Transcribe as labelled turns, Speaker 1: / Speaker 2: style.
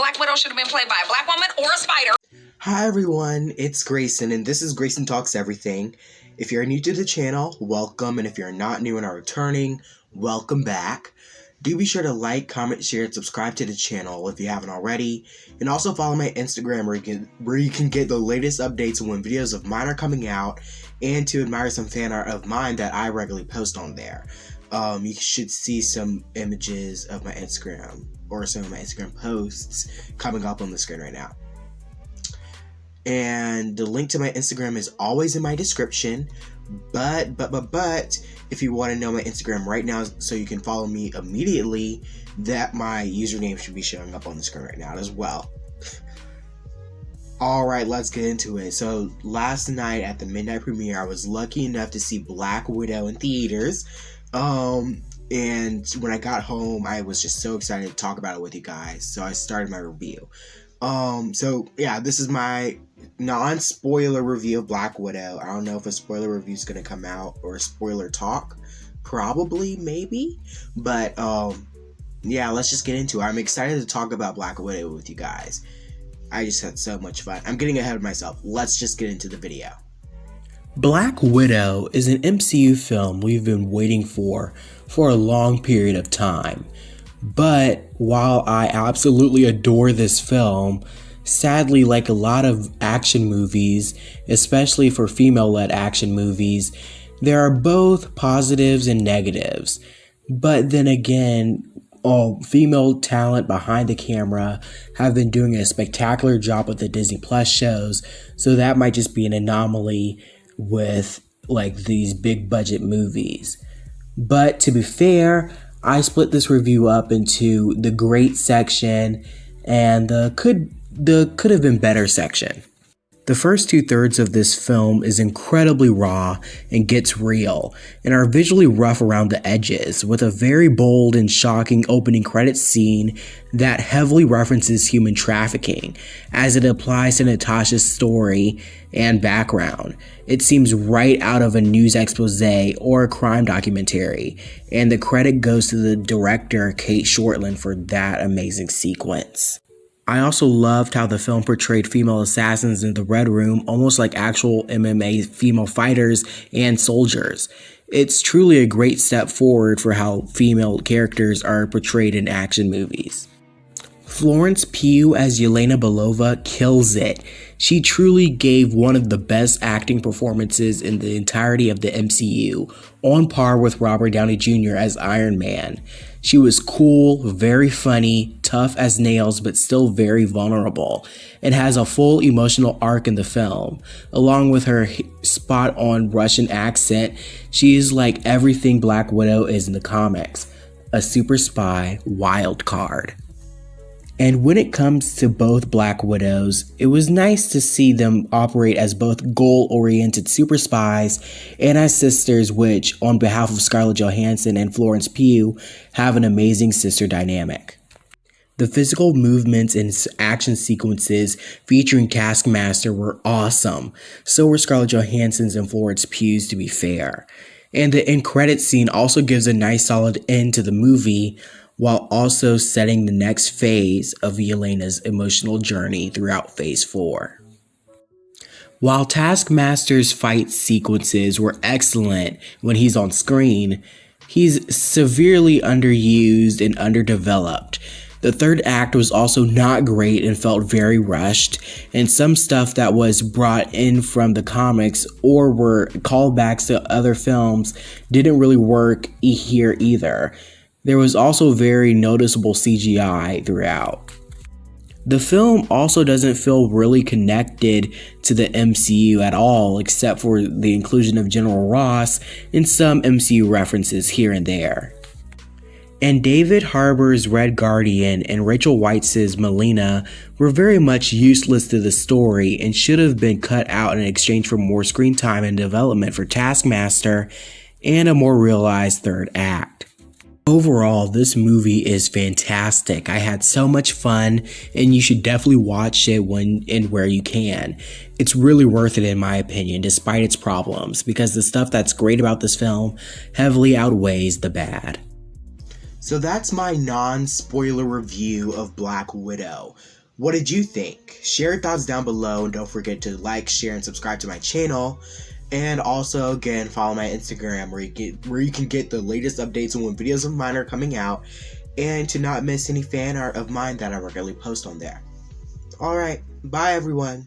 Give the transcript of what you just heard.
Speaker 1: Black Widow should have been played by a black woman or a spider.
Speaker 2: Hi everyone, it's Greyson, and this is Greyson Talks Everything. If you're new to the channel, welcome, and if you're not new and are returning, welcome back. Do be sure to like, comment, share, and subscribe to the channel if you haven't already, and also follow my Instagram where you can get the latest updates when videos of mine are coming out, and to admire some fan art of mine that I regularly post on there. You should see some images of my Instagram, or some of my Instagram posts coming up on the screen right now. And the link to my Instagram is always in my description, but if you want to know my Instagram right now so you can follow me immediately, that my username should be showing up on the screen right now as well. Alright, let's get into it. So last night at the midnight premiere, I was lucky enough to see Black Widow in theaters. And when I got home, I was just so excited to talk about it with you guys, so I started my review. So yeah, this is my non-spoiler review of Black Widow. I don't know if a spoiler review is going to come out or a spoiler talk. Probably, maybe. But, yeah, let's just get into it. I'm excited to talk about Black Widow with you guys. I just had so much fun. I'm getting ahead of myself. Let's just get into the video.
Speaker 3: Black Widow is an MCU film we've been waiting for a long period of time. But while I absolutely adore this film, sadly, like a lot of action movies, especially for female-led action movies, there are both positives and negatives. But then again, all female talent behind the camera have been doing a spectacular job with the Disney Plus shows, so that might just be an anomaly with like these big budget movies. But to be fair, I split this review up into the great section and the could have been better section. The first 2/3 of this film is incredibly raw and gets real, and are visually rough around the edges, with a very bold and shocking opening credits scene that heavily references human trafficking, as it applies to Natasha's story and background. It seems right out of a news expose or a crime documentary, and the credit goes to the director, Kate Shortland, for that amazing sequence. I also loved how the film portrayed female assassins in the Red Room almost like actual MMA female fighters and soldiers. It's truly a great step forward for how female characters are portrayed in action movies. Florence Pugh as Yelena Belova kills it. She truly gave one of the best acting performances in the entirety of the MCU, on par with Robert Downey Jr. as Iron Man. She was cool, very funny, tough as nails, but still very vulnerable, and has a full emotional arc in the film. Along with her spot-on Russian accent, she is like everything Black Widow is in the comics, a super spy wild card. And when it comes to both Black Widows, it was nice to see them operate as both goal-oriented super spies and as sisters, which, on behalf of Scarlett Johansson and Florence Pugh, have an amazing sister dynamic. The physical movements and action sequences featuring Taskmaster were awesome, so were Scarlett Johansson's and Florence Pugh's, to be fair. And the end credits scene also gives a nice solid end to the movie, while also setting the next phase of Yelena's emotional journey throughout Phase 4. While Taskmaster's fight sequences were excellent when he's on screen, he's severely underused and underdeveloped. The third act was also not great and felt very rushed, and some stuff that was brought in from the comics or were callbacks to other films didn't really work here either. There was also very noticeable CGI throughout. The film also doesn't feel really connected to the MCU at all, except for the inclusion of General Ross and some MCU references here and there. And David Harbour's Red Guardian and Rachel Weisz's Melina were very much useless to the story and should have been cut out in exchange for more screen time and development for Taskmaster and a more realized third act. Overall, this movie is fantastic. I had so much fun, and you should definitely watch it when and where you can. It's really worth it in my opinion, despite its problems, because the stuff that's great about this film heavily outweighs the bad.
Speaker 2: So that's my non-spoiler review of Black Widow. What did you think? Share your thoughts down below, and don't forget to like, share, and subscribe to my channel. And also, again, follow my Instagram where you can get the latest updates on when videos of mine are coming out, and to not miss any fan art of mine that I regularly post on there. Alright, bye everyone.